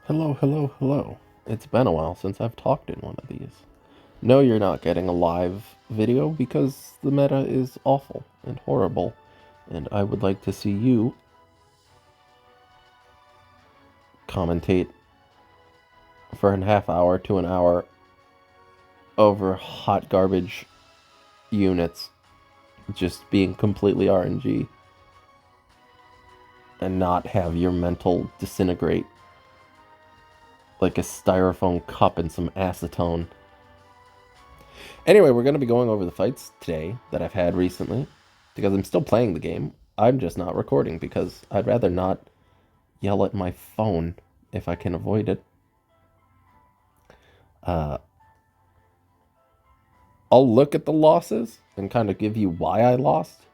Hello, hello, hello. It's been a while since I've talked in one of these. No, you're not getting a live video because the meta is awful and horrible, and I would like to see you commentate for a half hour to an hour over hot garbage units just being completely RNG and not have your mental disintegrate like a styrofoam cup in some acetone. Anyway, we're going to be going over the fights today that I've had recently because I'm still playing the game. I'm just not recording because I'd rather not yell at my phone if I can avoid it. I'll look at the losses and kind of give you why I lost.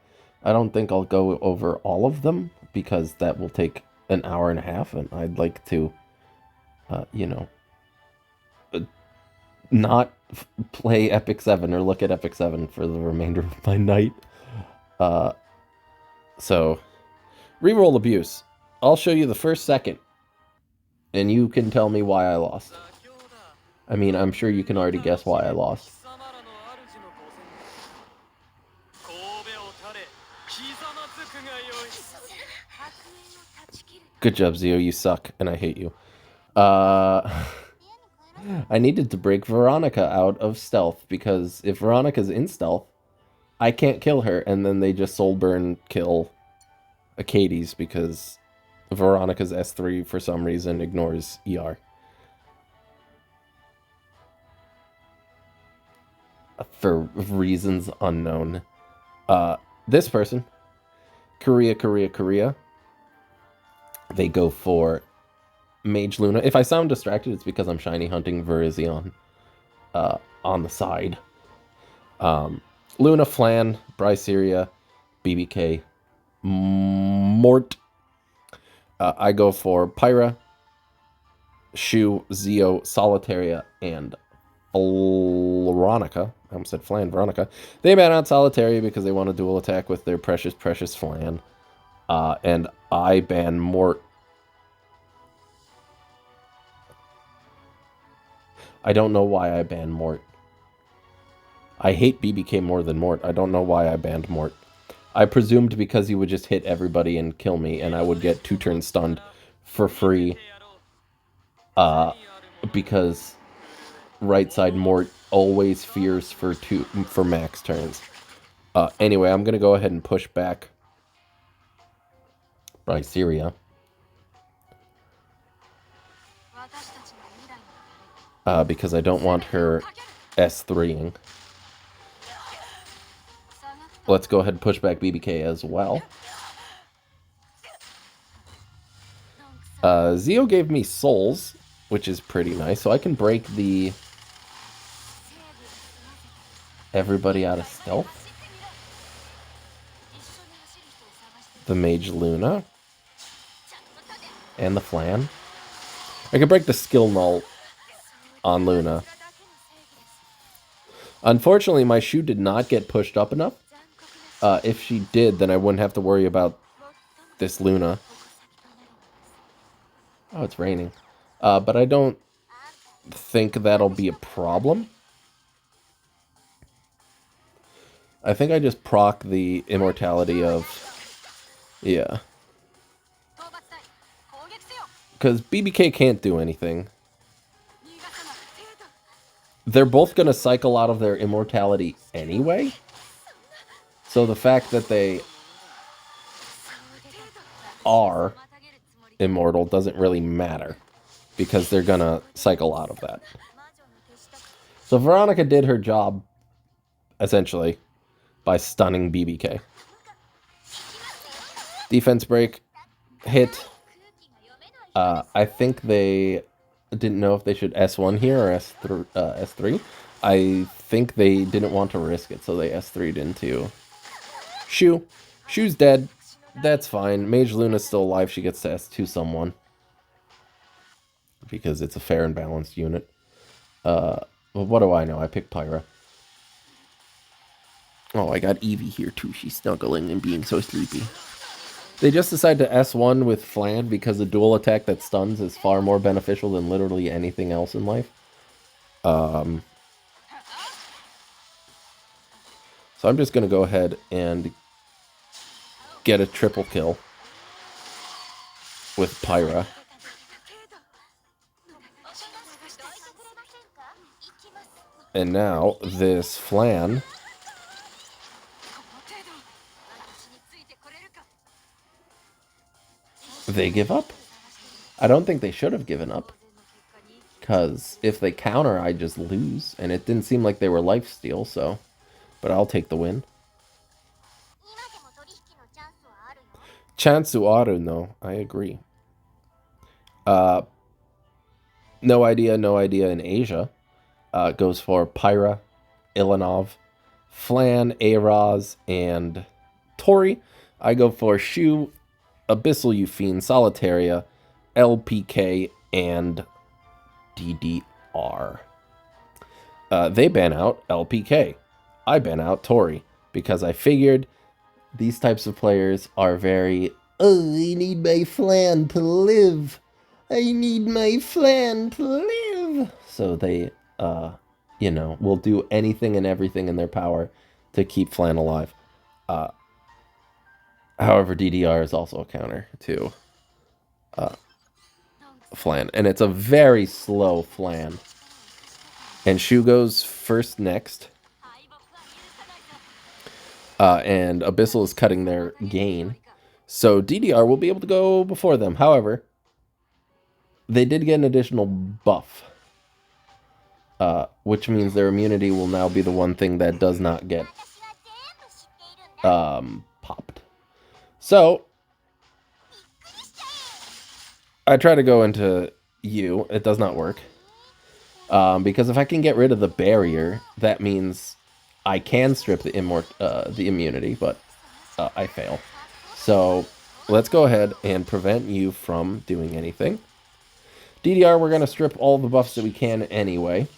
I don't think I'll go over all of them because that will take an hour and a half, and I'd like to, uh, you know, not play EpicSeven or look at EpicSeven for the remainder of my night. So, reroll abuse. I'll show you the first second, and you can tell me why I lost. I mean, I'm sure you can already guess why I lost. Good job, Zio. You suck, and I hate you. I needed to break Veronica out of stealth, because if Veronica's in stealth, I can't kill her, and then they just soul burn kill Acades, because Veronica's S3, for some reason, ignores ER. For reasons unknown. This person, Korea, they go for Mage Luna. If I sound distracted, it's because I'm shiny hunting Virizion on the side. Luna, Flan, Bryceria, BBK, Mort. I go for Pyra, Shu, Zio, Solitaria, and Veronica. I almost said Flan, Veronica. They ban out Solitaria because they want to dual attack with their precious Flan. And I ban Mort. I don't know why I banned Mort. I hate BBK more than Mort. I don't know why I banned Mort. I presumed because he would just hit everybody and kill me, and I would get 2 turns stunned for free. Because right side Mort always fears for max turns. Anyway, I'm gonna go ahead and push back Bryceria. Because I don't want her S3ing. Let's go ahead and push back BBK as well. Zio gave me souls, which is pretty nice, so I can break the everybody out of stealth. The Mage Luna. And the Flan. I can break the skill null on Luna. Unfortunately, my Shu did not get pushed up enough. If she did, then I wouldn't have to worry about this Luna. Oh, it's raining. But I don't think that'll be a problem. I think I just proc the immortality of... Yeah. Because BBK can't do anything. They're both going to cycle out of their immortality anyway. So the fact that they are immortal doesn't really matter, because they're going to cycle out of that. So Veronica did her job, essentially, by stunning BBK. Defense break. Hit. I think they didn't know if they should S1 here or S3. I think they didn't want to risk it, so they S3'd into Shu. Shu's dead. That's fine. Mage Luna's still alive. She gets to S2 someone, because it's a fair and balanced unit. Well, what do I know? I picked Pyra. Oh, I got Evie here too. She's snuggling and being so sleepy. They just decide to S1 with Flan because a dual attack that stuns is far more beneficial than literally anything else in life. So I'm just going to go ahead and get a triple kill with Pyra. And now this Flan... They give up? I don't think they should have given up. Because if they counter, I just lose. And it didn't seem like they were lifesteal, so... But I'll take the win. Chance to auto, no. I agree. No idea in Asia. Goes for Pyra, Ilanov, Flan, Araz, and Tori. I go for Shu, Abyssal Euphine, Solitaria, LPK, and DDR. They ban out LPK. I ban out Tori because I figured these types of players are very, oh, I need my Flan to live. I need my Flan to live. So they, you know, will do anything and everything in their power to keep Flan alive. However, DDR is also a counter to Flan. And it's a very slow Flan. And Shu goes first next. And Abyssal is cutting their gain. So DDR will be able to go before them. However, they did get an additional buff. Which means their immunity will now be the one thing that does not get popped. So, I try to go into you. It does not work. Because if I can get rid of the barrier, that means I can strip the immunity, but I fail. So, let's go ahead and prevent you from doing anything. DDR, we're going to strip all the buffs that we can anyway.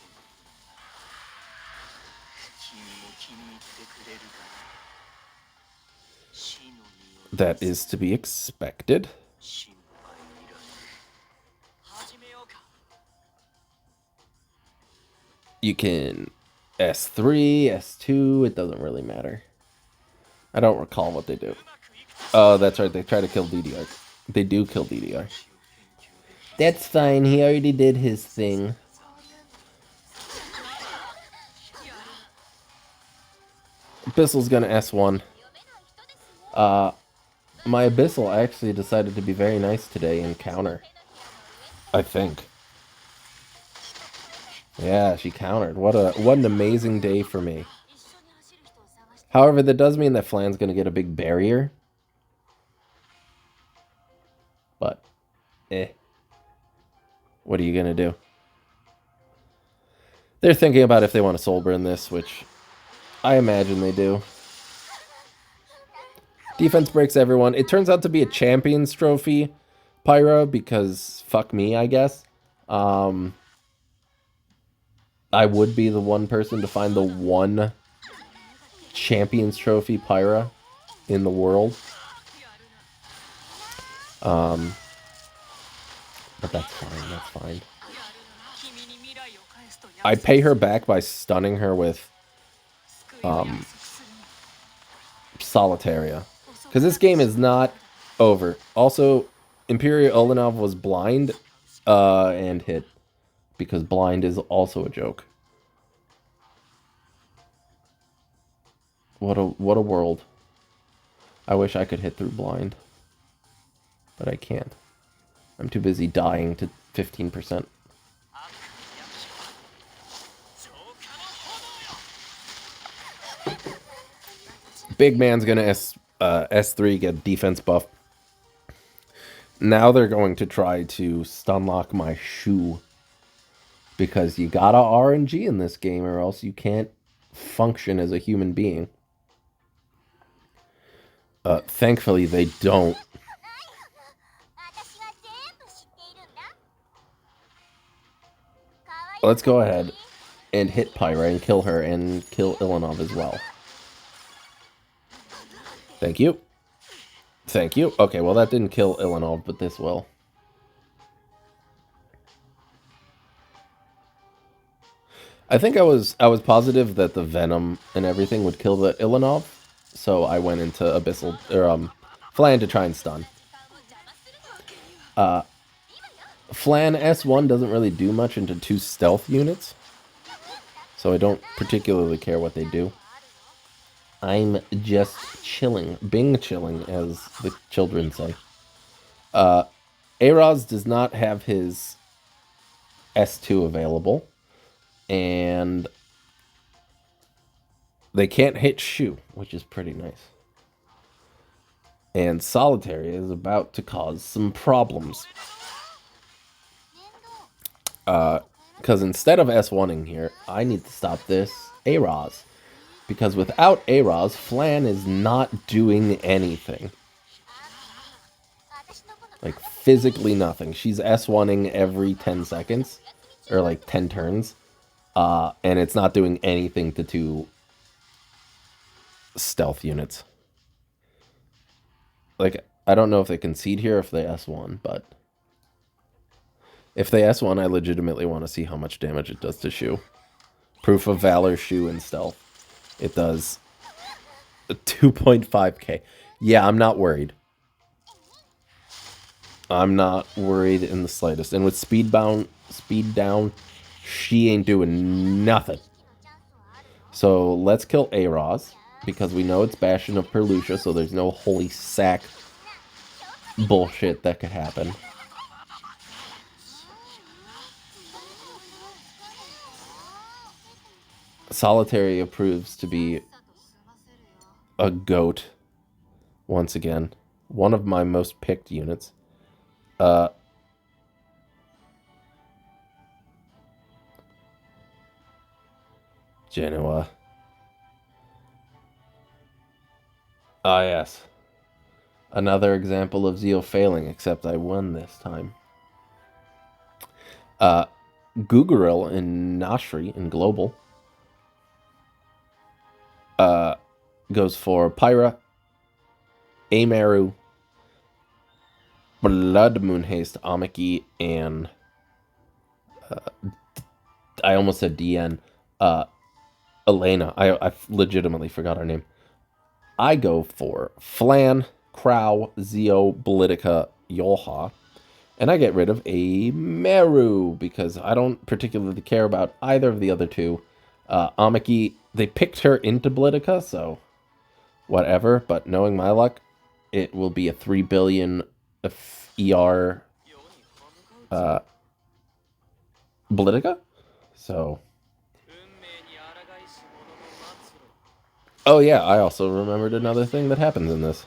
That is to be expected. You can S3, S2, it doesn't really matter. I don't recall what they do. Oh, that's right, they try to kill DDR. They do kill DDR. That's fine, he already did his thing. Abyssal's gonna S1. My Abyssal actually decided to be very nice today and counter. I think. Yeah, she countered. What an amazing day for me. However, that does mean that Flan's going to get a big barrier. But, what are you going to do? They're thinking about if they want to soul burn this, which I imagine they do. Defense breaks everyone. It turns out to be a Champions Trophy, Pyra, because fuck me, I guess. I would be the one person to find the one Champions Trophy Pyra in the world. But that's fine, I pay her back by stunning her with Solitaria. Because this game is not over. Also, Imperial Olenov was blind and hit. Because blind is also a joke. What a world. I wish I could hit through blind. But I can't. I'm too busy dying to 15%. Big man's gonna S3 get defense buff. Now they're going to try to stunlock my Shu. Because you gotta RNG in this game or else you can't function as a human being. Thankfully they don't. Let's go ahead and hit Pyra and kill her and kill Ilanov as well. Thank you. Thank you. Okay, well that didn't kill Ilanov, but this will. I think I was positive that the Venom and everything would kill the Ilanov, so I went into Abyssal or Flan to try and stun. Flan S1 doesn't really do much into 2 stealth units, so I don't particularly care what they do. I'm just chilling, Bing chilling, as the children say. Araz does not have his S2 available, and they can't hit Shu, which is pretty nice. And Solitary is about to cause some problems. Because instead of S1ing here, I need to stop this Araz. Because without Araz, Flan is not doing anything. Like, physically nothing. She's S1ing every 10 seconds. Or like 10 turns. And it's not doing anything to 2 stealth units. Like, I don't know if they concede here or if they S1, but if they S1, I legitimately want to see how much damage it does to Shu. Proof of Valor, Shu, and Stealth. It does 2.5k. Yeah, I'm not worried. I'm not worried in the slightest. And with speed down, she ain't doing nothing. So let's kill Araz, because we know it's Bastion of Perlucia, so there's no holy sack bullshit that could happen. Solitary approves to be a goat once again. One of my most picked units. Genoa. Ah, yes. Another example of Zeal failing, except I won this time. Gugaril in Nashri in Global goes for Pyra, Amaru, Blood Moon Haste, Amiki, and I almost said DN. Elena. I legitimately forgot her name. I go for Flan, Crow, Zeo, Politica, Yolha, and I get rid of a Meru because I don't particularly care about either of the other two. Amiki, they picked her into Politica, so whatever, but knowing my luck, it will be a 3 billion ER Politica, so... Oh yeah, I also remembered another thing that happens in this.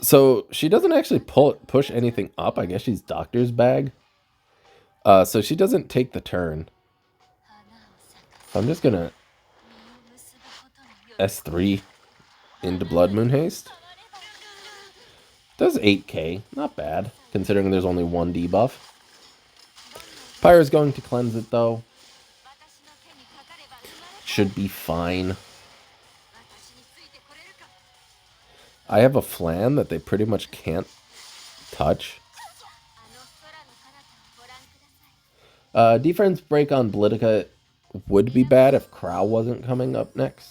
So she doesn't actually push anything up. I guess she's Doctor's Bag. So she doesn't take the turn. So I'm just gonna S3 into Blood Moon Haste. Does 8k, not bad, considering there's only 1 debuff. Pyra's going to cleanse it though. Should be fine. I have a Flan that they pretty much can't touch. Defense break on Politica would be bad if Crow wasn't coming up next.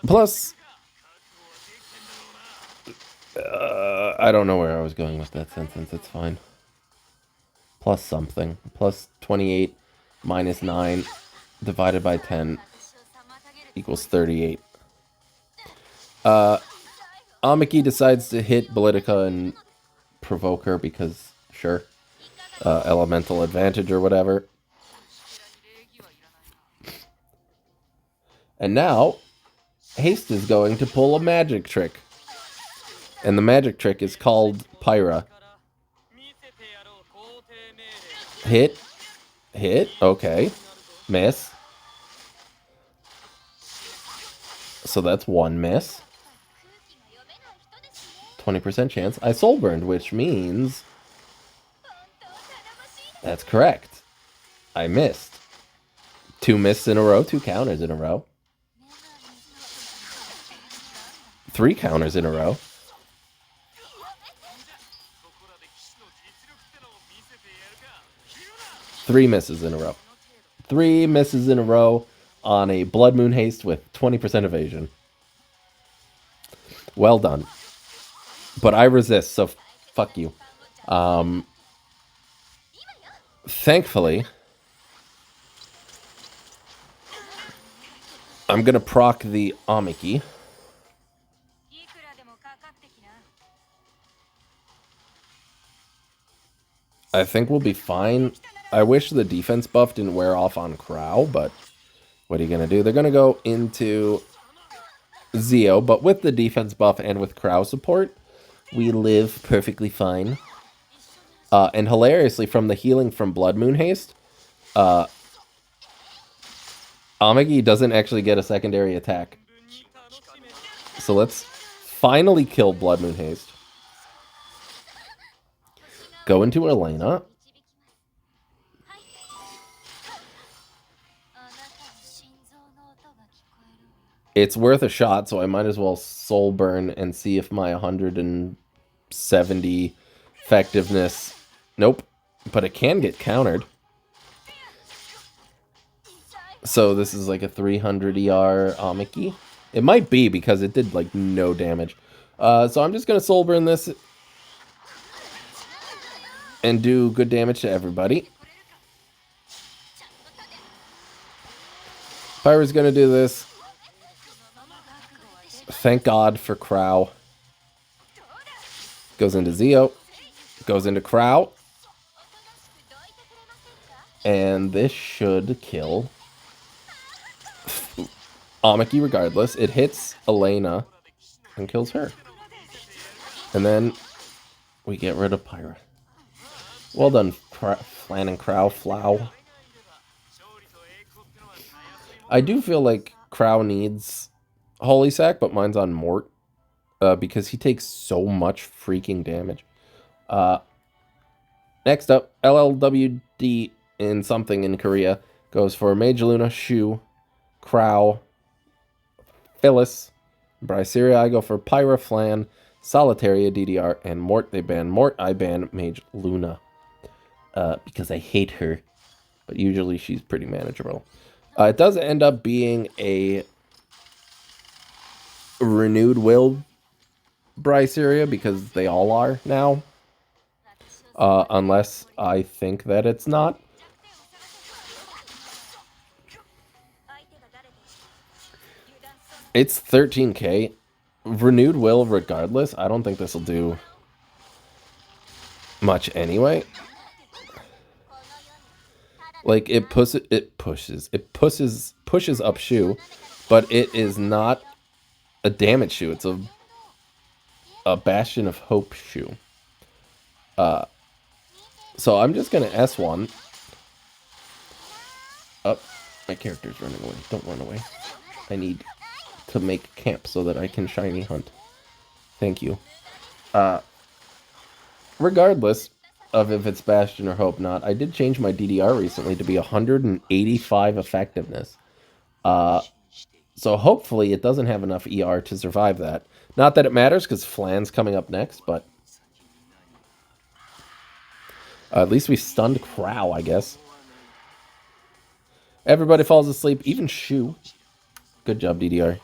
Plus, I don't know where I was going with that sentence. It's fine. Plus something. Plus 28 minus 9 divided by 10 equals 38. Amiki decides to hit Politica and provoke her because, sure, elemental advantage or whatever. And now, Haste is going to pull a magic trick. And the magic trick is called Pyra. Hit. Hit. Okay. Miss. So that's 1 miss. 20% chance. I soul burned, which means That's correct. I missed. 2 misses in a row, 2 counters in a row. 3 counters in a row. 3 misses in a row. 3 misses in a row on a Blood Moon Haste with 20% evasion. Well done. But I resist, so fuck you. Thankfully, I'm gonna proc the Amiki. I think we'll be fine. I wish the defense buff didn't wear off on Crow, but what are you gonna do? They're gonna go into Zeo, but with the defense buff and with Crow support, we live perfectly fine. And hilariously, from the healing from Blood Moon Haste, Amagi doesn't actually get a secondary attack. So let's finally kill Blood Moon Haste. Go into Elena. It's worth a shot, so I might as well soul burn and see if my 170 effectiveness... Nope. But it can get countered. So this is like a 300 ER Amiki. It might be because it did like no damage. So I'm just going to soul burn this and do good damage to everybody. Pyro's going to do this. Thank God for Crow. Goes into Zeo. Goes into Crow. And this should kill Amiki regardless. It hits Elena and kills her. And then we get rid of Pyra. Well done, Flan and Crow. Flow. I do feel like Crow needs Holy Sack, but mine's on Mort. Because he takes so much freaking damage. Next up, LLWD in something in Korea goes for Mage Luna, Shu, Crow, Phyllis, Bryceria. I go for Pyra, Flan, Solitaria, DDR, and Mort. They ban Mort. I ban Mage Luna. Because I hate her. But usually she's pretty manageable. It does end up being a renewed will Bryceria because they all are now. Unless I think that it's not. It's 13k. Renewed will regardless. I don't think this will do much anyway. Like it pushes up Shu, but it is not a damage Shu. It's a Bastion of Hope Shu. So I'm just gonna S1. Oh, my character's running away. Don't run away. I need to make camp so that I can shiny hunt. Thank you. Regardless of if it's Bastion or Hope not, I did change my DDR recently to be 185 effectiveness. So hopefully it doesn't have enough ER to survive that. Not that it matters because Flan's coming up next, but at least we stunned Crow, I guess. Everybody falls asleep, even Shu. Good job, DDR.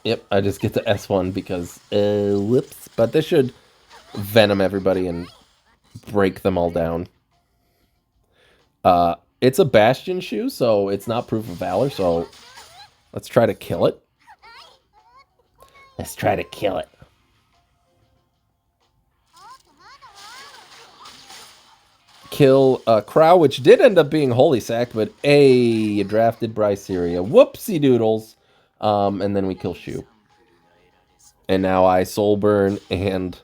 Yep, I just get to S1 because, whoops. But this should venom everybody and break them all down. It's a Bastion Shu, so it's not Proof of Valor, so let's try to kill it. Let's try to kill it. Kill Crow, which did end up being Holy Sack, but you drafted Bryceria. Whoopsie doodles. And then we kill Shu. And now I soul burn and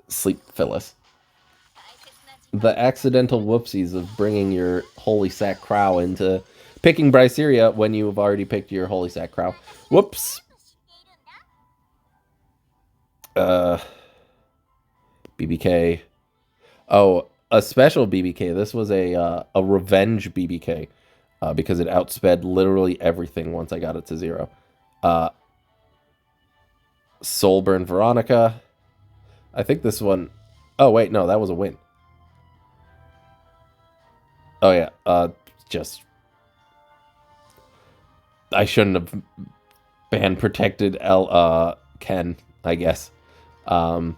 sleep Phyllis. The accidental whoopsies of bringing your Holy Sack Crow into picking Bryceria when you have already picked your Holy Sack Crow. Whoops. Uh, BBK. Oh, a special BBK. This was a revenge BBK because it outsped literally everything once I got it to 0. Uh, Soulburn Veronica. I think this one... Oh, wait, no, that was a win. Oh, yeah. Just... I shouldn't have banned protected Ken, I guess. But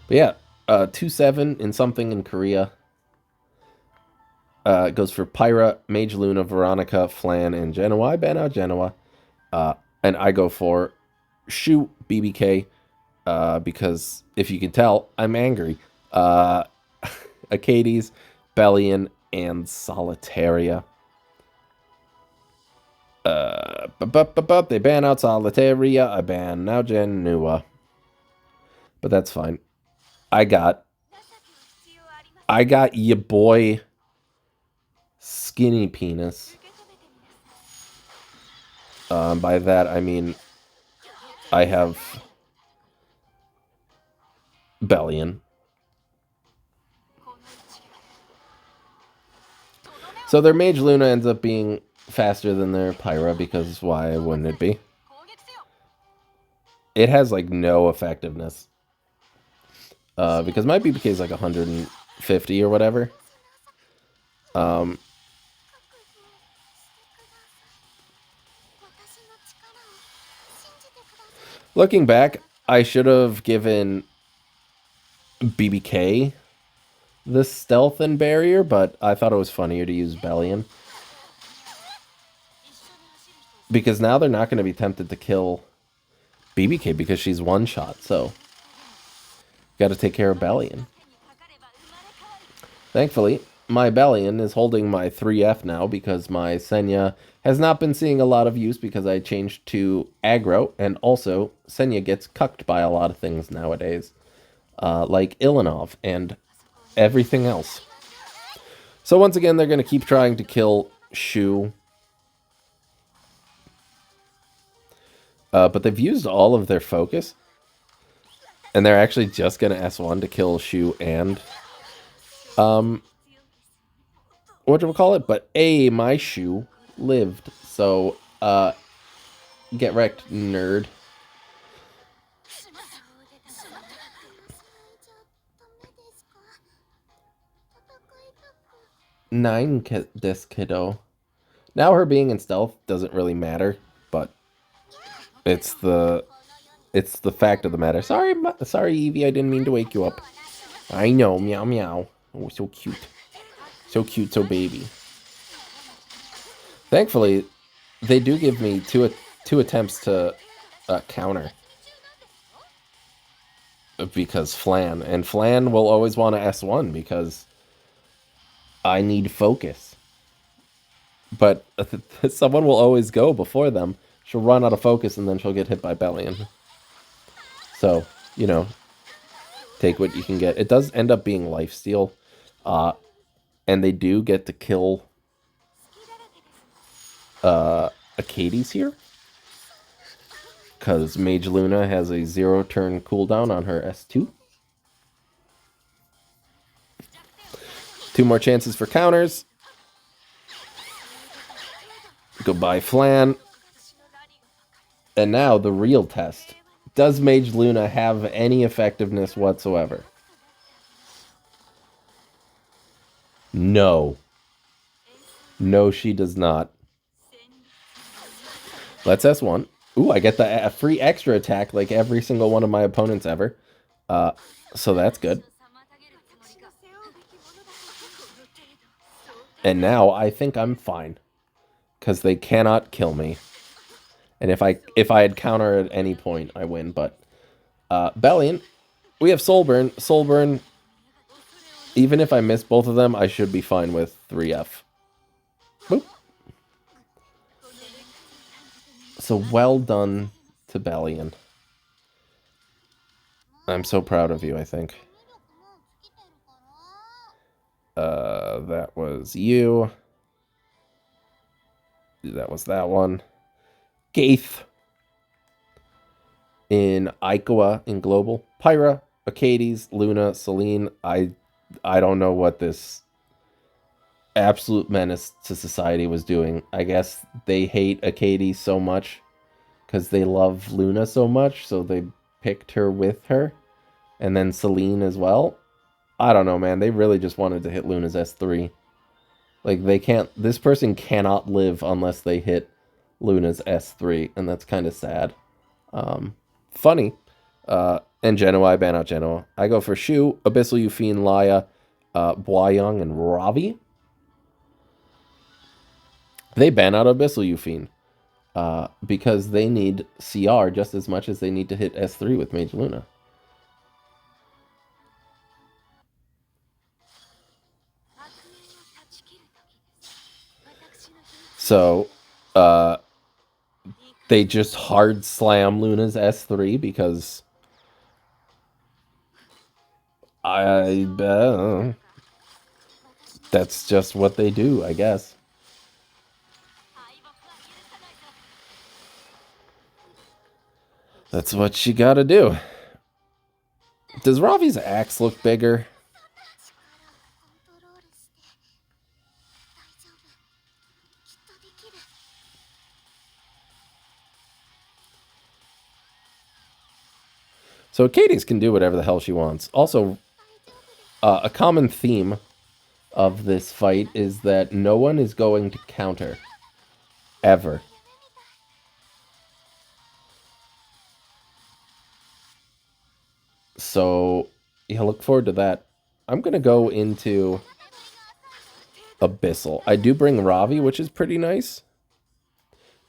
yeah, 2-7 in something in Korea. Goes for Pyra, Mage Luna, Veronica, Flan, and Genoa. I ban out Genoa. And I go for Shu, BBK, because if you can tell, I'm angry. Acades, Bellion, and Solitaria. They ban out Solitaria. I ban now Genua. But that's fine. I got ya boy Skinny Penis. By that I mean I have Bellion. So their Mage Luna ends up being faster than their Pyra because why wouldn't it be? It has like no effectiveness. Because my BBK is like 150 or whatever. Looking back, I should have given BBK the stealth and barrier, but I thought it was funnier to use Bellion. Because now they're not going to be tempted to kill BBK because she's one shot, so got to take care of Bellion. Thankfully, my Bellion is holding my 3F now because my Senya has not been seeing a lot of use because I changed to aggro, and also Senya gets cucked by a lot of things nowadays, like Ilanov and everything else. So once again, they're going to keep trying to kill Shu. But they've used all of their focus. And they're actually just going to S1 to kill Shu and... whatchamacallit? But my Shu lived. So, get wrecked, nerd. Nine this kiddo. Now her being in stealth doesn't really matter, but it's the fact of the matter. Sorry, Evie, I didn't mean to wake you up. I know, meow meow. Oh, so cute. So cute, so baby. Thankfully, they do give me two attempts to counter. Because Flan. And Flan will always want to S1 because I need focus. But someone will always go before them. She'll run out of focus and then she'll get hit by Bellion. So, you know, take what you can get. It does end up being lifesteal. And they do get to kill Acades here. Because Mage Luna has a 0-turn cooldown on her S2. 2 more chances for counters. Goodbye, Flan. And now the real test. Does Mage Luna have any effectiveness whatsoever? No. No, she does not. Let's S1. Ooh, I get the free extra attack like every single one of my opponents ever. So that's good. And now I think I'm fine. Because they cannot kill me. And if I had counter at any point, I win. But Bellion, we have Soulburn. Soulburn, even if I miss both of them, I should be fine with 3F. Boop. So well done to Bellion. I'm so proud of you, I think. That was you. That was that one. Gaith. In Ikoa in Global, Pyra, Acades, Luna, Celine. I don't know what this absolute menace to society was doing. I guess they hate Acades so much because they love Luna so much, so they picked her with her. And then Celine as well. I don't know, man. They really just wanted to hit Luna's S3. Like, they can't... This person cannot live unless they hit Luna's S3, and that's kind of sad. Funny. And Genoa, I ban out Genoa. I go for Shu, Abyssal Yufine, Laya, Boyang, and Ravi. They ban out Abyssal Yufine because they need CR just as much as they need to hit S3 with Mage Luna. So, they just hard slam Luna's S3 because that's just what they do, I guess. That's what you gotta do. Does Ravi's axe look bigger? So Acades can do whatever the hell she wants. Also, a common theme of this fight is that no one is going to counter. Ever. So, yeah, look forward to that. I'm going to go into Abyssal. I do bring Ravi, which is pretty nice.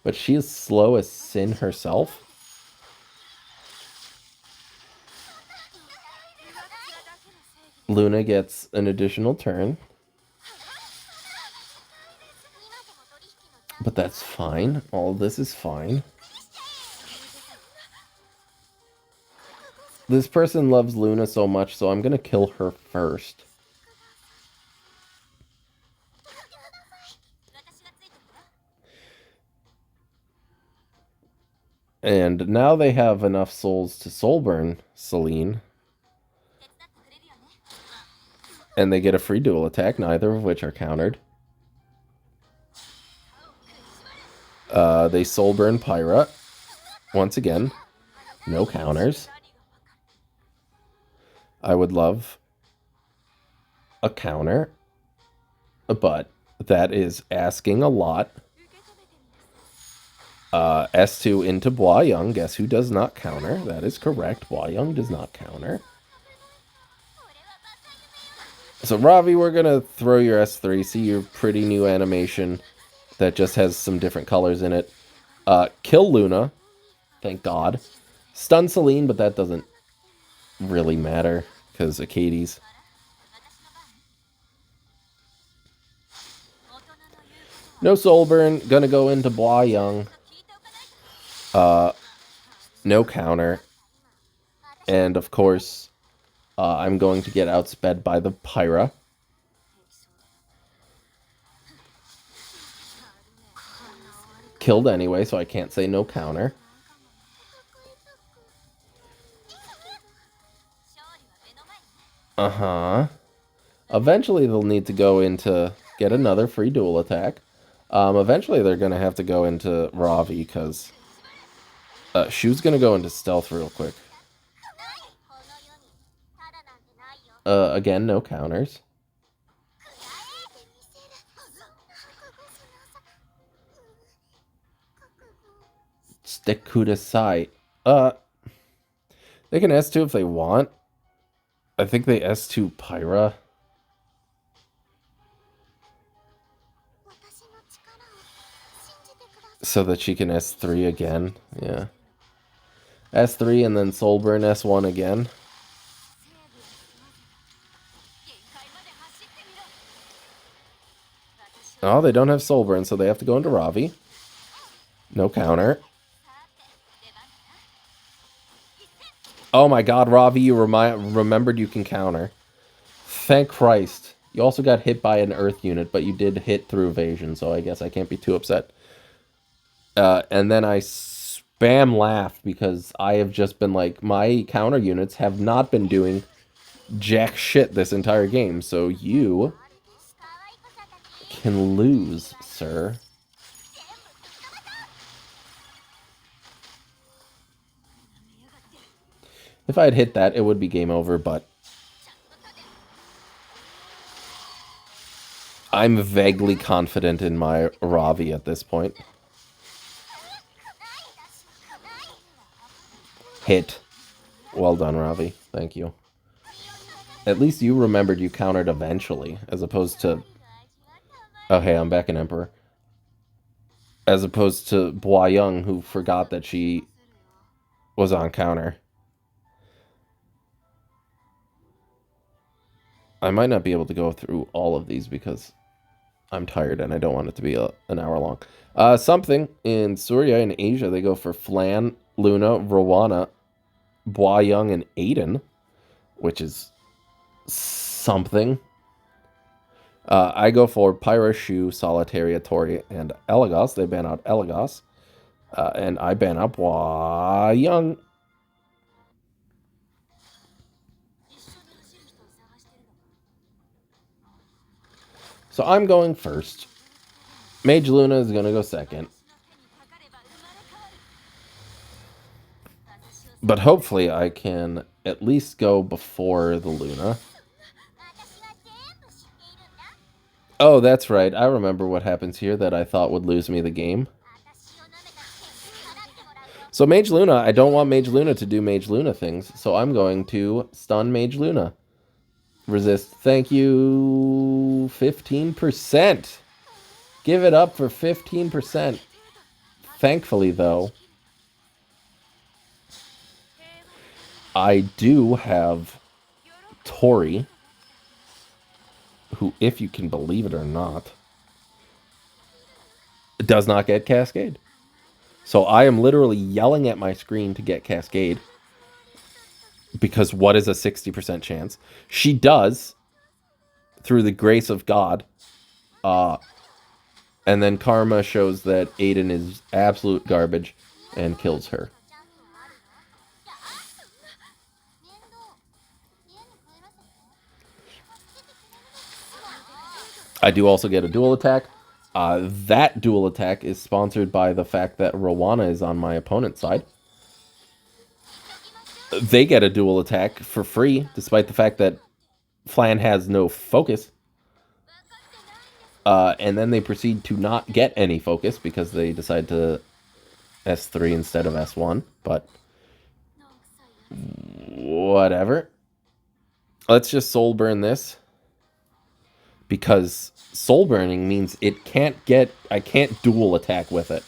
But she is slow as sin herself. Luna gets an additional turn. But that's fine. All of this is fine. This person loves Luna so much, so I'm going to kill her first. And now they have enough souls to soulburn Celine. And they get a free dual attack, neither of which are countered. They soulburn Pyra. Once again, no counters. I would love a counter, but that is asking a lot. S2 into Boyang. Guess who does not counter? That is correct. Boyang does not counter. So, Ravi, we're going to throw your S3. See your pretty new animation that just has some different colors in it. Kill Luna. Thank God. Stun Celine, but that doesn't really matter because Acades. No Soulburn. Gonna go into Boyang. No counter. And of course, I'm going to get outsped by the Pyra. Killed anyway, so I can't say no counter. Eventually they'll need to go into get another free dual attack. Eventually they're going to have to go into Ravi because Shu's going to go into stealth real quick. Again, no counters. Stick Kudasai. They can S2 if they want. I think they S2 Pyra. So that she can S3 again. Yeah. S3 and then Soulburn S1 again. Oh, they don't have Soulburn, so they have to go into Ravi. No counter. Oh my god, Ravi, you remembered you can counter. Thank Christ. You also got hit by an Earth unit, but you did hit through evasion, so I guess I can't be too upset. And then I Bam laughed because I have just been like, my counter units have not been doing jack shit this entire game, so you can lose, sir. If I had hit that, it would be game over, but I'm vaguely confident in my Ravi at this point. Hit. Well done, Ravi. Thank you. At least you remembered you countered eventually, as opposed to... Oh, hey, I'm back in Emperor. As opposed to Bua Young, who forgot that she was on counter. I might not be able to go through all of these because I'm tired and I don't want it to be an hour long. Something in Surya in Asia, they go for Flan, Luna, Rowana, Bua Young, and Aiden, which is something. I go for Pyra, Shu, Solitaria, Tori, and Elagos. They ban out Elagos. And I ban out Bua Young. So I'm going first. Mage Luna is going to go second. But hopefully I can at least go before the Luna. Oh, that's right. I remember what happens here that I thought would lose me the game. So Mage Luna, I don't want Mage Luna to do Mage Luna things, so I'm going to stun Mage Luna. Resist. Thank you. 15%. Give it up for 15%. Thankfully, though, I do have Tori, who, if you can believe it or not, does not get Cascade. So I am literally yelling at my screen to get Cascade. Because what is a 60% chance? She does, through the grace of God. And then Karma shows that Aiden is absolute garbage and kills her. I do also get a dual attack. That dual attack is sponsored by the fact that Rowana is on my opponent's side. They get a dual attack for free, despite the fact that Flan has no focus. And then they proceed to not get any focus because they decide to S3 instead of S1. But whatever. Let's just soul burn this. Because soul burning means it can't get... I can't dual attack with it.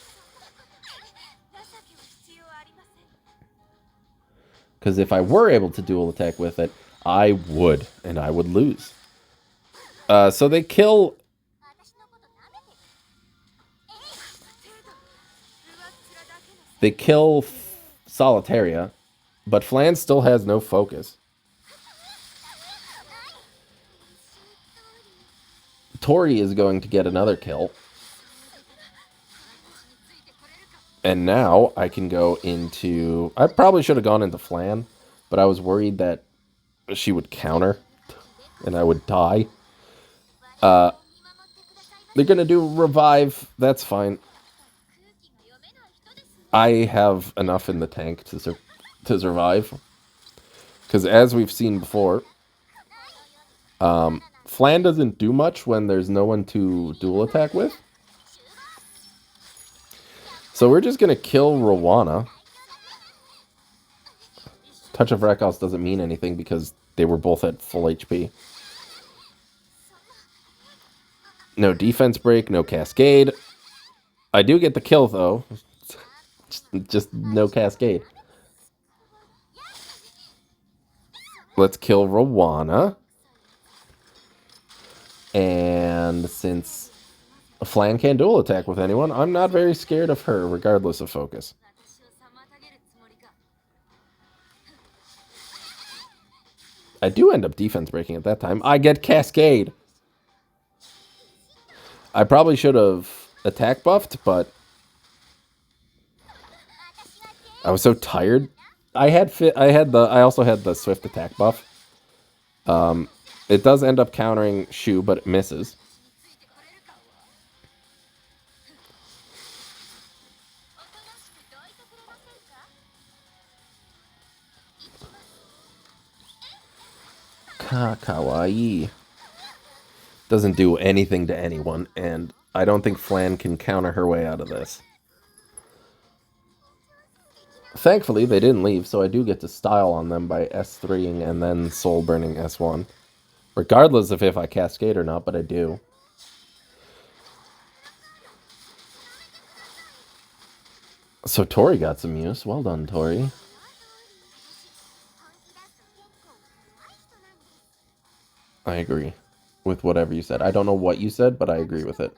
Because if I were able to dual attack with it, I would. And I would lose. So they kill... They kill Solitaria. But Flan still has no focus. Tori is going to get another kill. And now I can go into... I probably should have gone into Flan, but I was worried that she would counter and I would die. They're going to do revive. That's fine. I have enough in the tank to survive. Because as we've seen before, Flan doesn't do much when there's no one to dual attack with. So we're just going to kill Rowana. Touch of Rakos doesn't mean anything because they were both at full HP. No defense break, no cascade. I do get the kill, though. Just no cascade. Let's kill Rowana. And since Flan can't dual attack with anyone, I'm not very scared of her, regardless of focus. I do end up defense breaking at that time. I get Cascade. I probably should have attack buffed, but I was so tired. I also had the swift attack buff. It does end up countering Shu, but it misses. Kawaii. Doesn't do anything to anyone, and I don't think Flan can counter her way out of this. Thankfully, they didn't leave, so I do get to style on them by S3ing and then soul burning S1. Regardless of if I cascade or not, but I do. So Tori got some use. Well done, Tori. I agree with whatever you said. I don't know what you said, but I agree with it.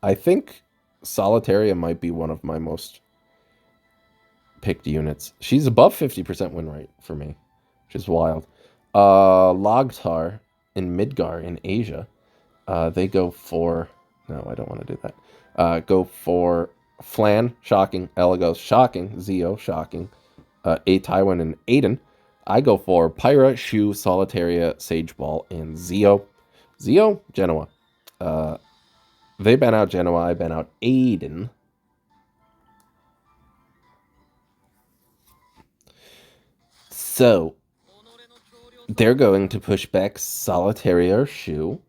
I think Solitaria might be one of my most picked units. She's above 50% win rate for me, which is wild. Logtar in Midgar in Asia, they go for... No, I don't want to do that. Go for Flan, shocking. Elagos, shocking. Zeo, shocking. A Taiwan and Aiden. I go for Pyra, Shu, Solitaria, Sage Ball, and Zeo. Zeo, Genoa. They ban out Genoa. I ban out Aiden. So, they're going to push back Solitaria or Shu.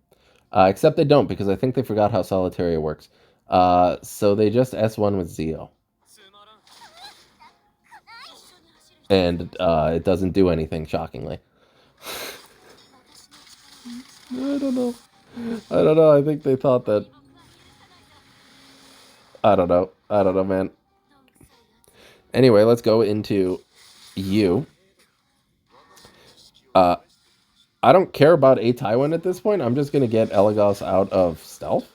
Except they don't, because I think they forgot how Solitaria works. So they just S1 with Zeo. And it doesn't do anything, shockingly. I don't know. I think they thought that... I don't know, man. Anyway, let's go into you. I don't care about a Taiwan at this point. I'm just going to get Elagos out of stealth.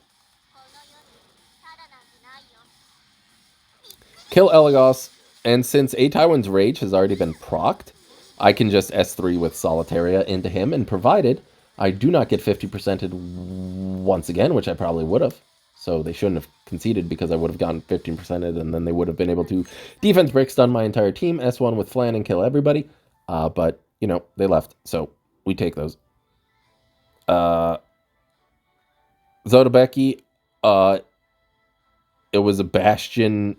Kill Elagos, and since a Taiwan's Rage has already been procced, I can just S3 with Solitaria into him, and provided I do not get 50%ed once again, which I probably would have. So they shouldn't have conceded because I would have gotten 15%ed, and then they would have been able to defense break stun my entire team, S1 with Flan, and kill everybody. But, you know, they left, so we take those. Zodabeki, it was a Bastion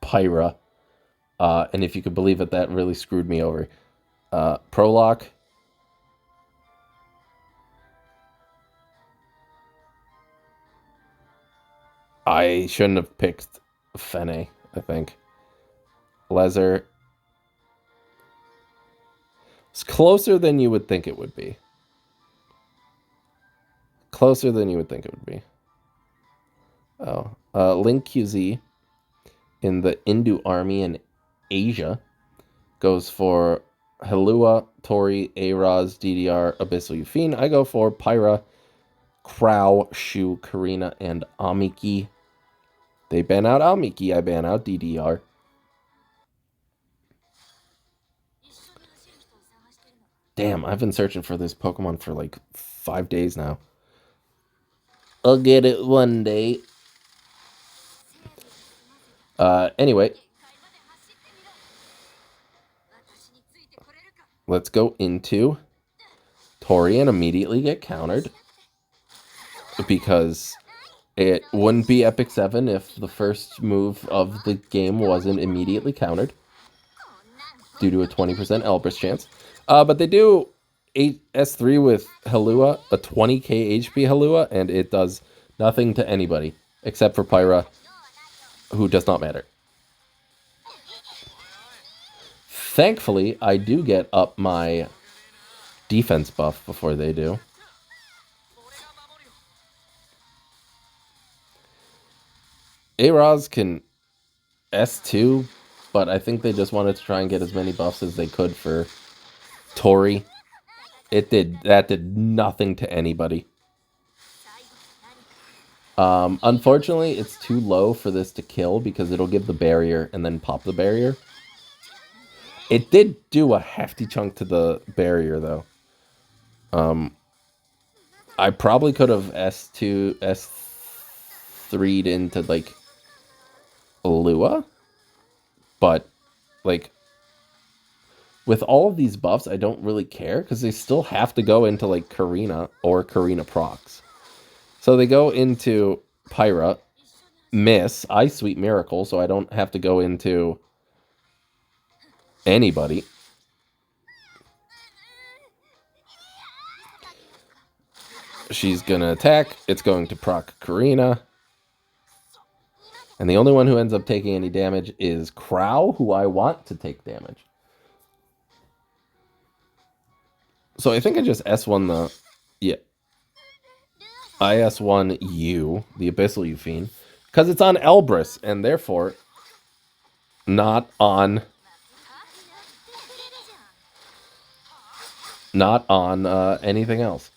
Pyra. And if you could believe it, that really screwed me over. Prolock. I shouldn't have picked Fene, I think. Lezer. It's closer than you would think it would be. Closer than you would think it would be. Oh. Link QZ in the Indu army in Asia goes for Helua, Tori, Araz, DDR, Abyssal Yufine. I go for Pyra, Crow, Shu, Karina, and Amiki. They ban out Amiki. I ban out DDR. Damn, I've been searching for this Pokemon for like 5 days now. I'll get it one day. Anyway. Let's go into Tori and immediately get countered. Because it wouldn't be EpicSeven if the first move of the game wasn't immediately countered. Due to a 20% Elbrus chance. But they do S3 with Helua, a 20k HP Helua, and it does nothing to anybody. Except for Pyra, who does not matter. Thankfully, I do get up my defense buff before they do. Araz can S2, but I think they just wanted to try and get as many buffs as they could for Tori. That did nothing to anybody. Unfortunately, it's too low for this to kill because it'll give the barrier and then pop the barrier. It did do a hefty chunk to the barrier, though. I probably could have S2, S3'd into, like, Lua. But, like, with all of these buffs, I don't really care, because they still have to go into, like, Karina or Karina procs. So they go into Pyra, miss, I Sweet Miracle, so I don't have to go into anybody. She's gonna attack, it's going to proc Karina. And the only one who ends up taking any damage is Crow, who I want to take damage. So I think I just S1 the... Yeah. I S1 U, the Abyssal Euphine, because it's on Elbrus, and therefore not on anything else.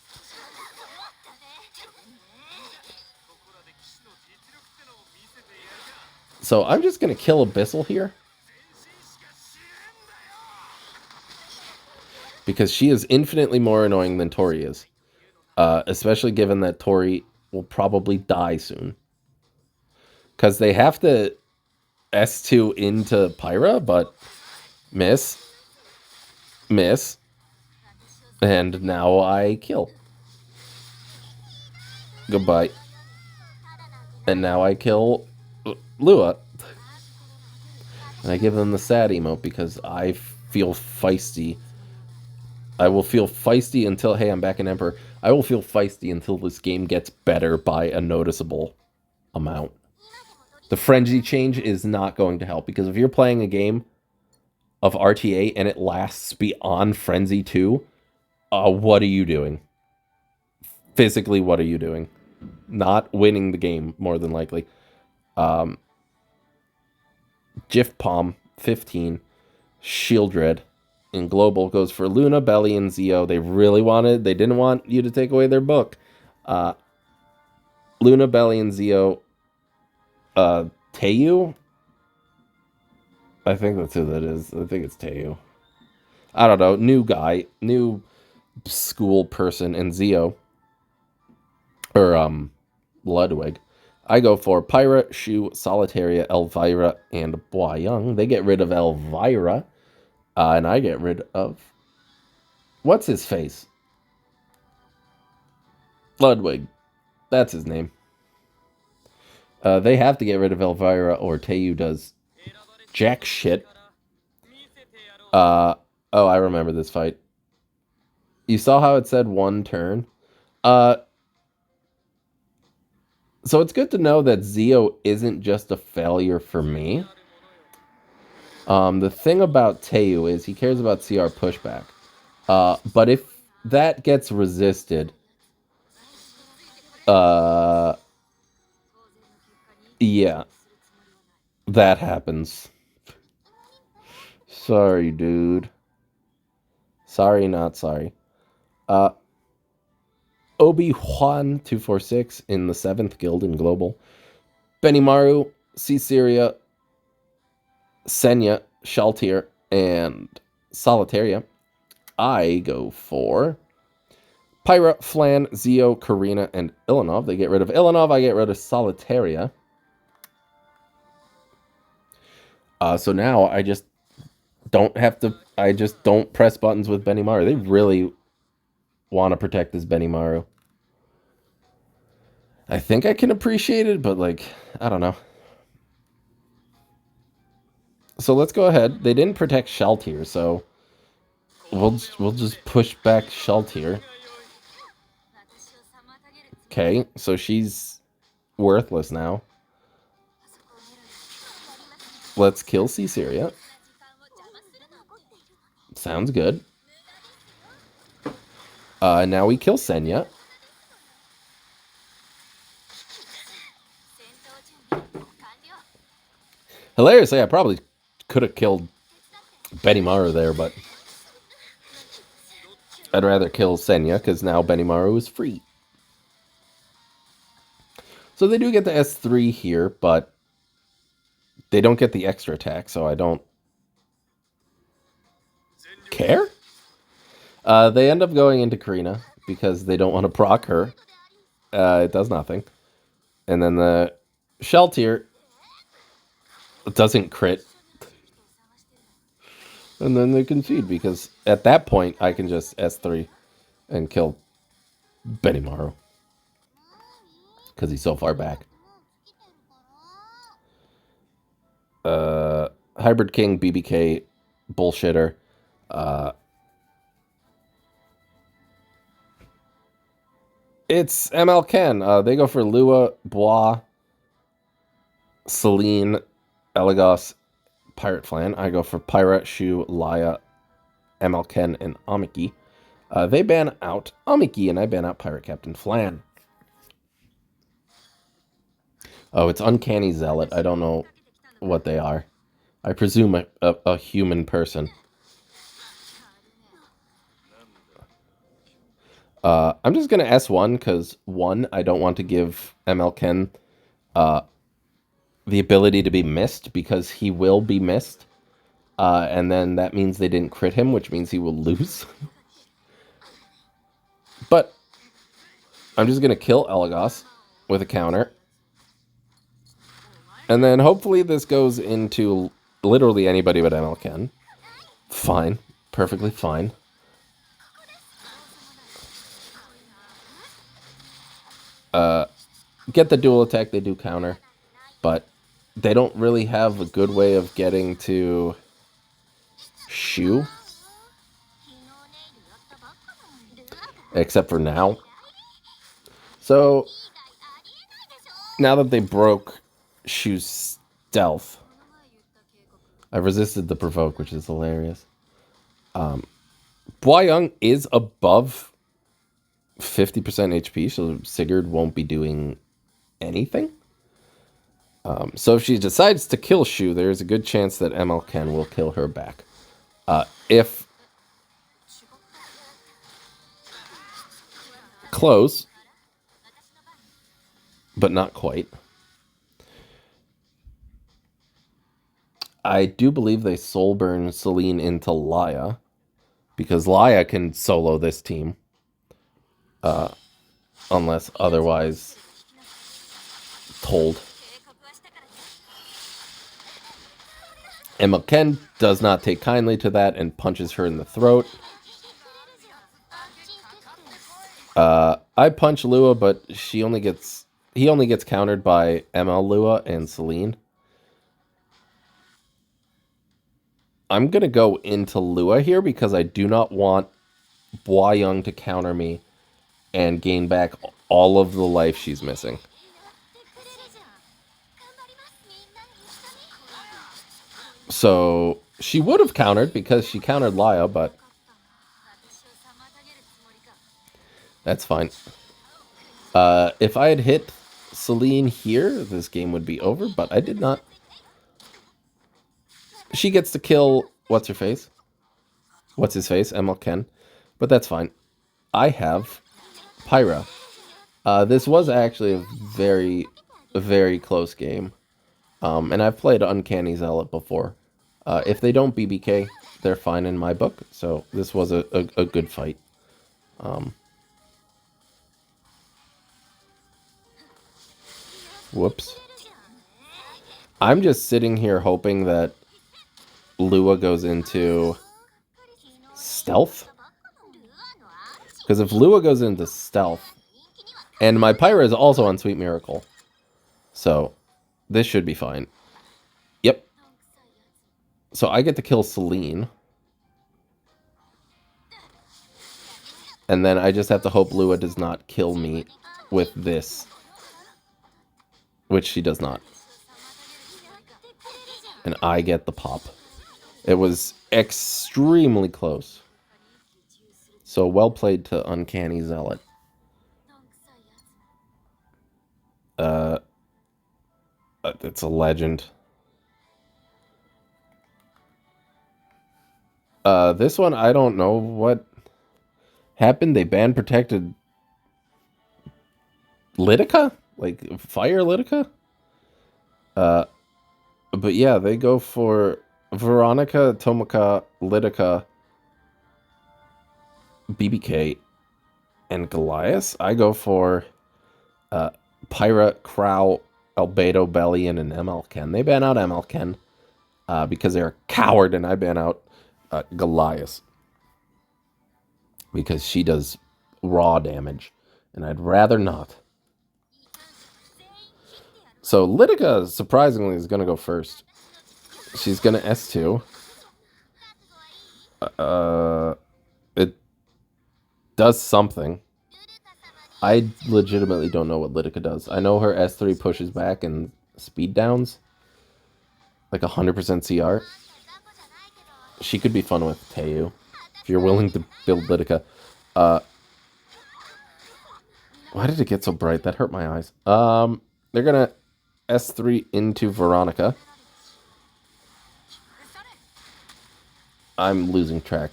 So I'm just going to kill Abyssal here, because she is infinitely more annoying than Tori is. Especially given that Tori will probably die soon. Because they have to S2 into Pyra, but miss. And now I kill. Goodbye. And now I kill Lua. And I give them the sad emote because I feel feisty. I will feel feisty until... Hey, I'm back in Emperor. I will feel feisty until this game gets better by a noticeable amount. The frenzy change is not going to help, because if you're playing a game of RTA and it lasts beyond Frenzy 2, what are you doing? Physically, what are you doing? Not winning the game, more than likely. Gift Palm, 15. Shieldred in Global goes for Luna, Belly, and Zio. They didn't want you to take away their book. Luna, Belly, and Zio. Teiyu? I think that's who that is. I think it's Teiyu. I don't know. New guy. New school person. And Zio. Or, Ludwig. I go for Pyra, Shu, Solitaria, Elvira, and Boyang. They get rid of Elvira. And I get rid of... What's his face? Ludwig. That's his name. They have to get rid of Elvira, or Teiyu does jack shit. Oh, I remember this fight. You saw how it said one turn? So it's good to know that Zio isn't just a failure for me. The thing about Teiyu is he cares about CR pushback. But if that gets resisted... yeah. That happens. Sorry, dude. Sorry, not sorry. Obi-Wan 246 in the 7th Guild in Global. Benimaru, Caesarea, Senya, Shaltir, and Solitaria. I go for Pyra, Flan, Zio, Karina, and Ilanov. They get rid of Ilanov. I get rid of Solitaria. So now I just don't have to... I just don't press buttons with Benimaru. They really want to protect this Benimaru. I think I can appreciate it, but, like, I don't know. So let's go ahead. They didn't protect Shaltir, so we'll just push back Shaltir. Okay, so she's worthless now. Let's kill Caesarea. Sounds good. Now we kill Senya. Hilariously, I probably could have killed Benimaru there, but I'd rather kill Senya, because now Benimaru is free. So they do get the S3 here, but they don't get the extra attack, so I don't care. They end up going into Karina, because they don't want to proc her. It does nothing. And then the shell tier doesn't crit. And then they concede because at that point I can just S3 and kill Benimaru. Because he's so far back. Hybrid King, BBK, bullshitter. It's ML Ken. They go for Lua, Bois, Celine, Elagos, Pirate Flan. I go for Pyra, Shu, Laya, ML Ken, and Amiki. They ban out Amiki, and I ban out Pirate Captain Flan. Oh, it's Uncanny Zealot. I don't know what they are. I presume a human person. I'm just going to S1 because, one, I don't want to give ML Ken the ability to be missed because he will be missed. And then that means they didn't crit him, which means he will lose. But I'm just going to kill Elagos with a counter. And then hopefully this goes into literally anybody but ML Ken. Fine. Perfectly fine. Get the dual attack, they do counter. But they don't really have a good way of getting to Shu. Except for now. So, now that they broke Shu's stealth, I've resisted the provoke, which is hilarious. Bois-Young is above 50% HP, so Sigurd won't be doing anything. So if she decides to kill Shu, there's a good chance that ML Ken will kill her back. If close, but not quite. I do believe they soul burn Celine into Laya, because Laya can solo this team. Unless otherwise told. Emma Ken does not take kindly to that and punches her in the throat. I punch Lua, but he only gets countered by ML Lua and Celine. I'm going to go into Lua here because I do not want Bois-Young to counter me and gain back all of the life she's missing. So she would have countered because she countered Laya, but that's fine. If I had hit Celine here, this game would be over, but I did not. She gets to kill what's-her-face. What's-his-face? ML Ken. But that's fine. I have Pyra. This was actually a very, very close game. And I've played Uncanny Zealot before. If they don't BBK, they're fine in my book. So this was a good fight. Whoops. I'm just sitting here hoping that Lua goes into stealth. Because if Lua goes into stealth, and my Pyra is also on Sweet Miracle, so this should be fine. Yep. So I get to kill Celine. And then I just have to hope Lua does not kill me with this. Which she does not. And I get the pop. It was extremely close. So well played to Uncanny Zealot. It's a legend. This one, I don't know what happened. They ban protected Lidica? Like, Fire Lidica? But yeah, they go for Veronica, Tomika, Lidica, BBK, and Goliath, I go for Pyra, Crow, Albedo, Bellion, and MLken. They ban out MLken because they're a coward, and I ban out Goliath because she does raw damage, and I'd rather not. So Litika, surprisingly, is going to go first. She's going to S2. It does something. I legitimately don't know what Litika does. I know her S3 pushes back and speed downs. Like 100% CR. She could be fun with Teu. If you're willing to build Litika. Why did it get so bright? That hurt my eyes. They're going to S3 into Veronica. I'm losing track.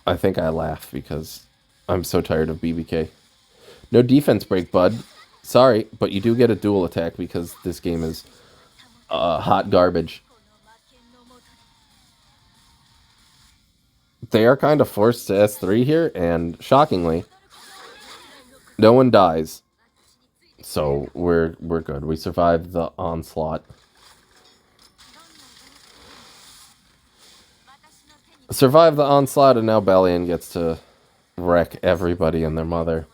I think I laugh because I'm so tired of BBK. No defense break, bud. Sorry, but you do get a dual attack because this game is hot garbage. They are kind of forced to S3 here, and shockingly, no one dies. So we're good. We survived the onslaught. Survive the onslaught, and now Bellion gets to wreck everybody and their mother.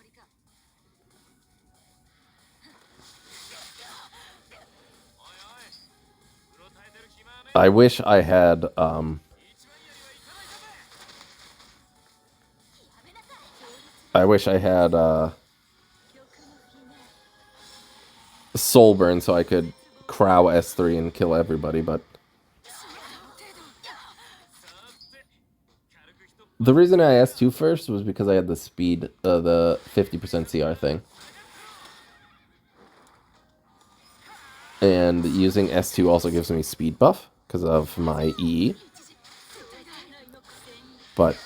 I wish I had Soul Burn so I could Crow S3 and kill everybody, but the reason I S2 first was because I had the speed, the 50% CR thing. And using S2 also gives me speed buff because of my E. But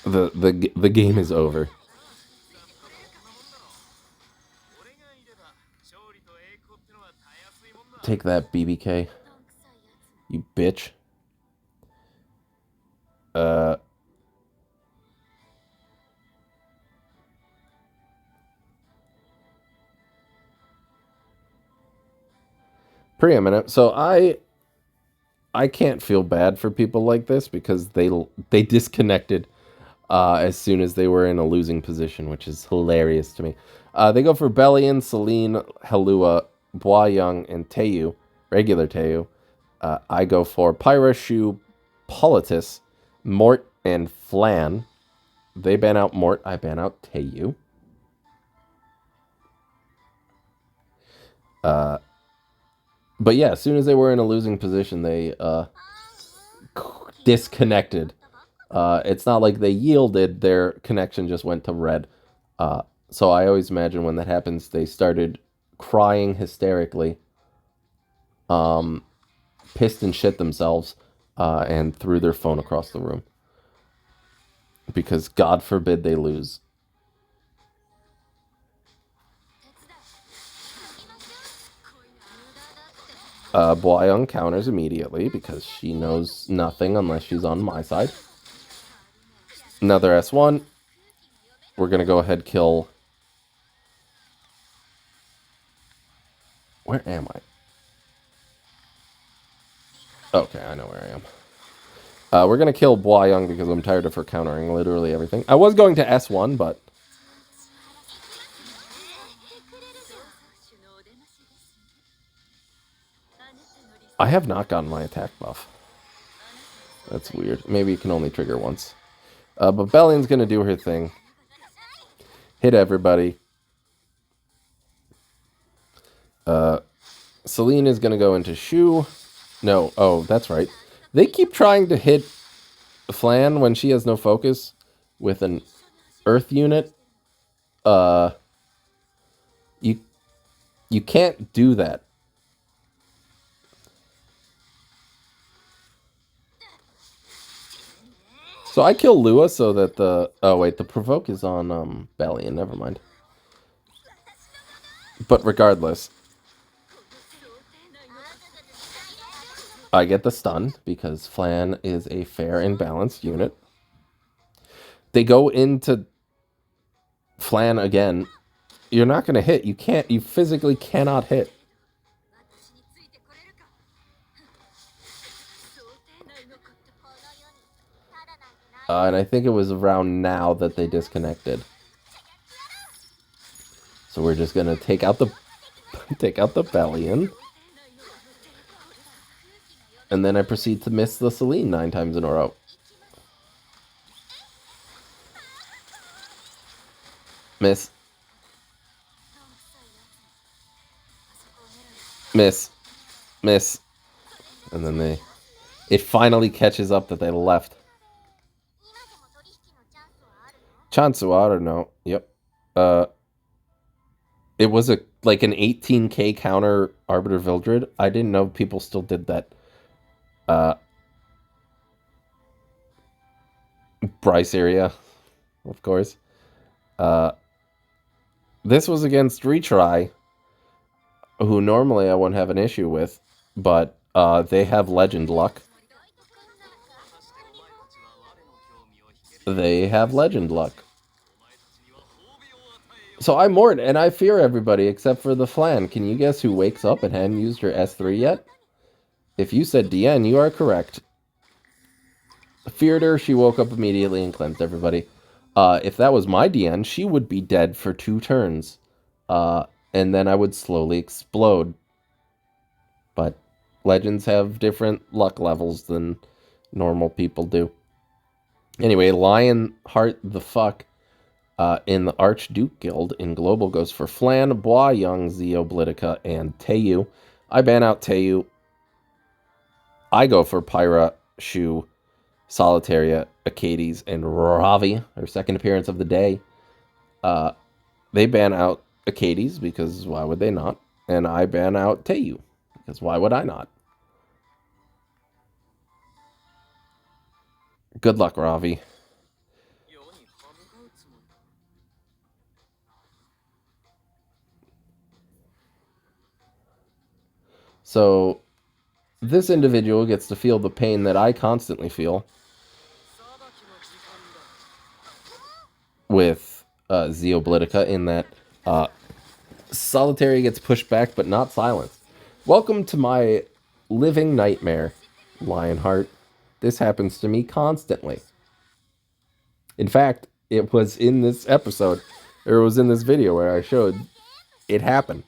the game is over. Take that, BBK. You bitch. Preeminent. So I can't feel bad for people like this because they disconnected as soon as they were in a losing position, which is hilarious to me. They go for Bellion, Celine, Helua, Bois-Young, and Teu, regular Teu. I go for Pyra, Shu, Politis, Mort, and Flan. They ban out Mort. I ban out Teu. But yeah, as soon as they were in a losing position, they disconnected. It's not like they yielded, their connection just went to red. So I always imagine when that happens, they started crying hysterically, pissed and shit themselves, and threw their phone across the room. Because God forbid they lose. Bois-Young counters immediately because she knows nothing unless she's on my side. Another S1. We're going to go ahead kill... Where am I? Okay, I know where I am. We're going to kill Bois-Young because I'm tired of her countering literally everything. I was going to S1, but... I have not gotten my attack buff. That's weird. Maybe it can only trigger once. But Bellion's going to do her thing. Hit everybody. Celine is going to go into Shu. No, oh, that's right. They keep trying to hit Flan when she has no focus with an Earth unit. You can't do that. So I kill Lua so that the... Oh, wait, the provoke is on Bellion. Never mind. But regardless... I get the stun because Flan is a fair and balanced unit. They go into Flan again. You're not going to hit. You can't. You physically cannot hit. And I think it was around now that they disconnected. So we're just gonna take out the Bellion. And then I proceed to miss the Celine 9 times in a row. Miss. Miss. Miss. And then it finally catches up that they left. Chansu, I don't know. Yep. It was like an 18k counter Arbiter Vildred. I didn't know people still did that. Bryce area, of course. This was against Retry, who normally I wouldn't have an issue with, but they have Legend luck. They have Legend luck. So I mourn, and I fear everybody except for the Flan. Can you guess who wakes up and hadn't used her S3 yet? If you said DN, you are correct. Feared her, she woke up immediately and cleansed everybody. If that was my DN, she would be dead for 2 turns. And then I would slowly explode. But legends have different luck levels than normal people do. Anyway, Lionheart the fuck in the Archduke Guild in Global goes for Flan, Bois, Young, Zeo, Blitica, and Teiyu. I ban out Teiyu. I go for Pyra, Shu, Solitaria, Acades, and Ravi, her second appearance of the day. They ban out Acades because why would they not? And I ban out Teiyu because why would I not? Good luck, Ravi. So, this individual gets to feel the pain that I constantly feel with Zeoblitica in that Solitary gets pushed back but not silenced. Welcome to my living nightmare, Lionheart. This happens to me constantly. In fact, it was in this episode, or it was in this video where I showed it happen.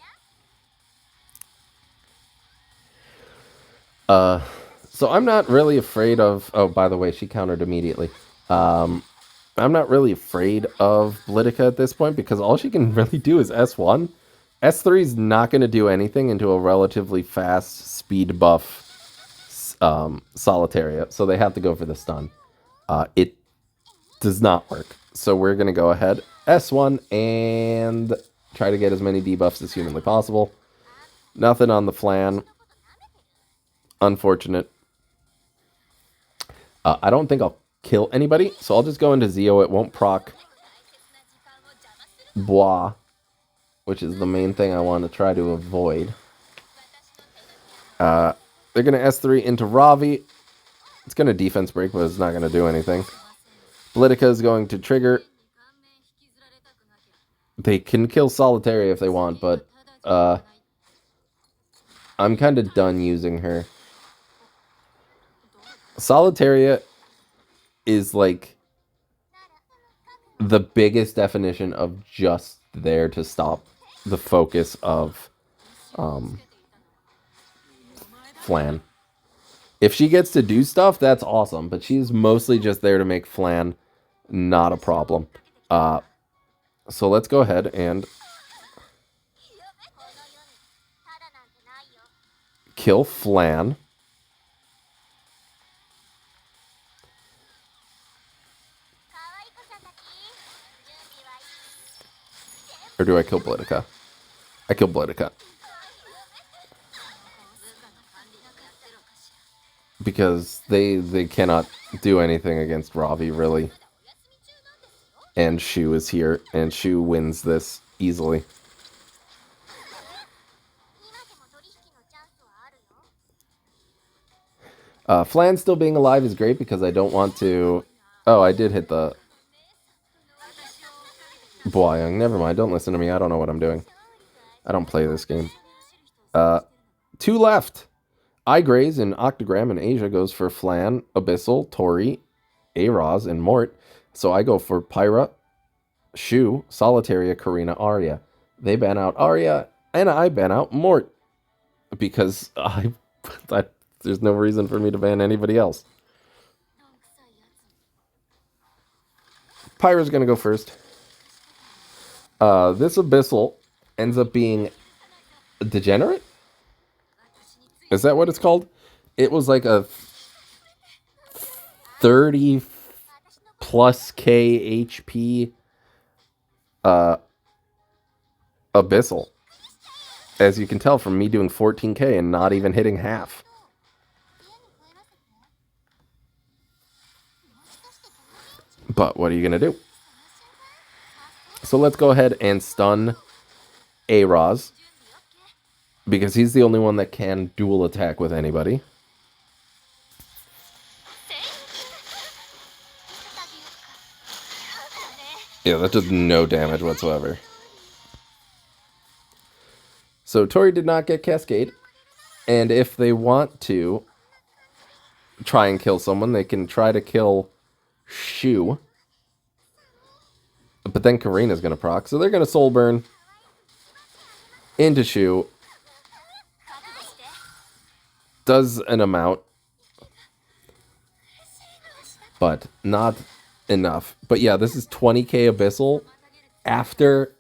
So I'm not really afraid of... Oh, by the way, she countered immediately. I'm not really afraid of Blitica at this point because all she can really do is S1. S3 is not going to do anything into a relatively fast speed buff Solitaria, so they have to go for the stun. It does not work. So we're going to go ahead, S1, and try to get as many debuffs as humanly possible. Nothing on the Flan. Unfortunate. I don't think I'll kill anybody, so I'll just go into Zeo. It won't proc Bois, which is the main thing I want to try to avoid. They're going to S3 into Ravi. It's going to defense break, but it's not going to do anything. Blitica is going to trigger. They can kill Solitary if they want, but I'm kind of done using her. Solitaria is like the biggest definition of just there to stop the focus of Flan. If she gets to do stuff, that's awesome, but she's mostly just there to make Flan not a problem. So let's go ahead and kill Flan. Or do I kill Blitica? I kill Blitica. Because they cannot do anything against Ravi, really. And Shu is here, and Shu wins this easily. Flan still being alive is great because I don't want to... Oh, I did hit the... Boyang. Never mind. Don't listen to me. I don't know what I'm doing. I don't play this game. 2 left. iGraze in Octogram in Asia goes for Flan, Abyssal, Tori, Aroz, and Mort. So I go for Pyra, Shu, Solitaria, Karina, Arya. They ban out Arya, and I ban out Mort. Because there's no reason for me to ban anybody else. Pyra's going to go first. This Abyssal ends up being Degenerate? Is that what it's called? It was like a 30 plus K HP Abyssal. As you can tell from me doing 14K and not even hitting half. But what are you going to do? So let's go ahead and stun Aroz. Because he's the only one that can dual attack with anybody. Yeah, that does no damage whatsoever. So Tori did not get Cascade. And if they want to try and kill someone, they can try to kill Shu. But then Karina's going to proc. So they're going to Soul Burn into Shu. Does an amount. But not enough. But yeah, this is 20k Abyssal after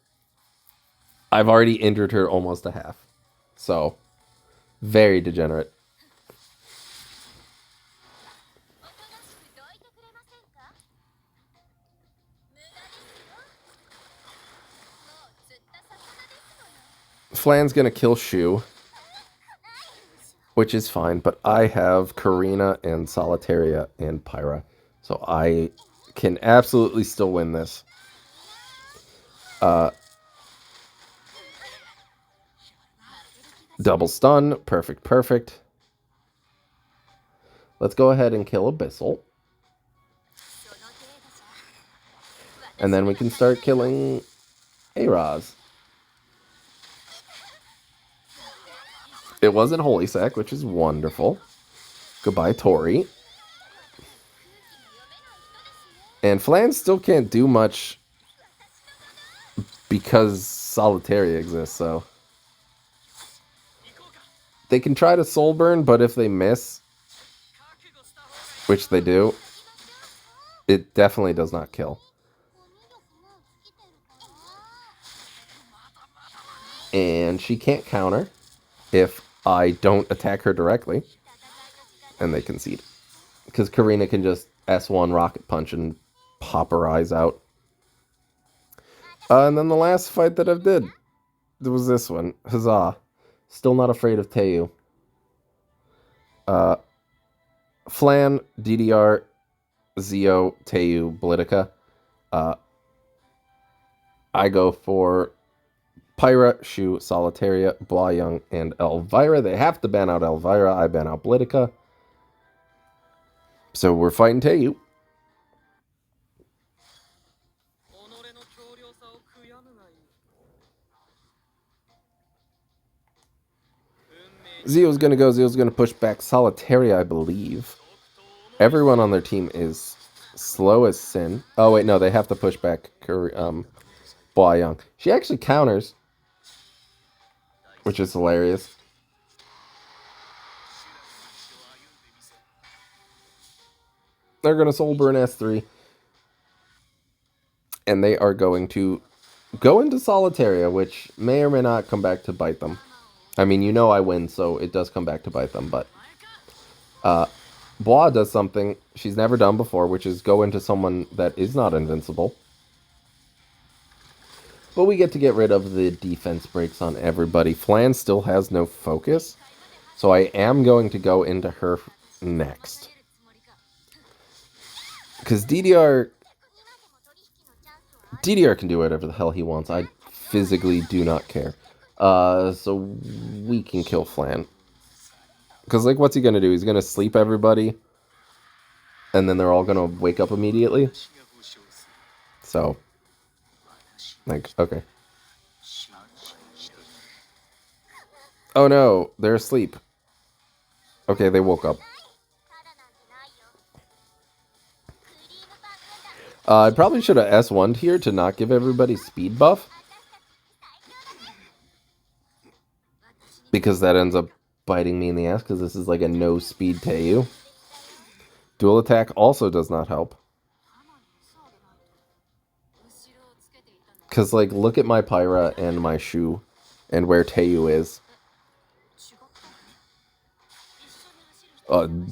I've already injured her almost a half. So, very degenerate. Flan's gonna kill Shu, which is fine, but I have Karina and Solitaria and Pyra, so I can absolutely still win this. Double stun, perfect, perfect. Let's go ahead and kill Abyssal. And then we can start killing Aroz. It wasn't Holy Sack, which is wonderful. Goodbye, Tori. And Flan still can't do much because Solitaria exists, so... They can try to Soul Burn, but if they miss, which they do, it definitely does not kill. And she can't counter if I don't attack her directly. And they concede. Because Karina can just S1 Rocket Punch and pop her eyes out. And then the last fight that I did, there was this one. Huzzah. Still not afraid of Teu. Flan, DDR, Zio, Teu, Politica. I go for Pyra, Shu, Solitaria, Boyang, and Elvira. They have to ban out Elvira. I ban out Politica. So we're fighting Teu. Zio's gonna go. Zio's gonna push back Solitaria, I believe. Everyone on their team is slow as sin. Oh, wait, no, they have to push back Boyang. She actually counters, which is hilarious. They're going to Soul Burn S3. And they are going to go into Solitaria, which may or may not come back to bite them. I mean, you know I win, so it does come back to bite them, but... Bois does something she's never done before, which is go into someone that is not invincible. But we get to get rid of the defense breaks on everybody. Flan still has no focus, so I am going to go into her next. Because DDR can do whatever the hell he wants. I physically do not care. So we can kill Flan. Because, like, what's he going to do? He's going to sleep everybody, and then they're all going to wake up immediately. So, like, okay. Oh no, they're asleep. Okay, they woke up. I probably should have S1'd here to not give everybody speed buff. Because that ends up biting me in the ass, because this is like a no speed Teiyu. Dual attack also does not help. Because, like, look at my Pyra and my Shu, and where Teiyu is.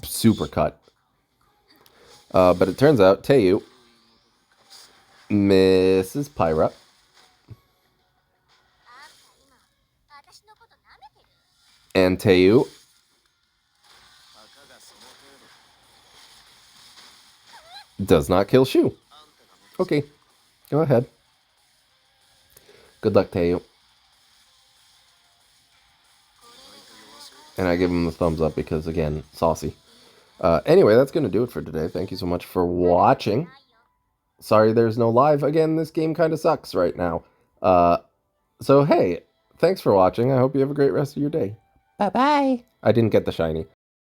Super cut. But it turns out Teiyu misses Pyra. And Teiyu does not kill Shu. Okay, go ahead. Good luck, Teiyu. And I give him the thumbs up because, again, saucy. Anyway, that's going to do it for today. Thank you so much for watching. Sorry there's no live. Again, this game kind of sucks right now. So, hey, thanks for watching. I hope you have a great rest of your day. Bye-bye. I didn't get the shiny.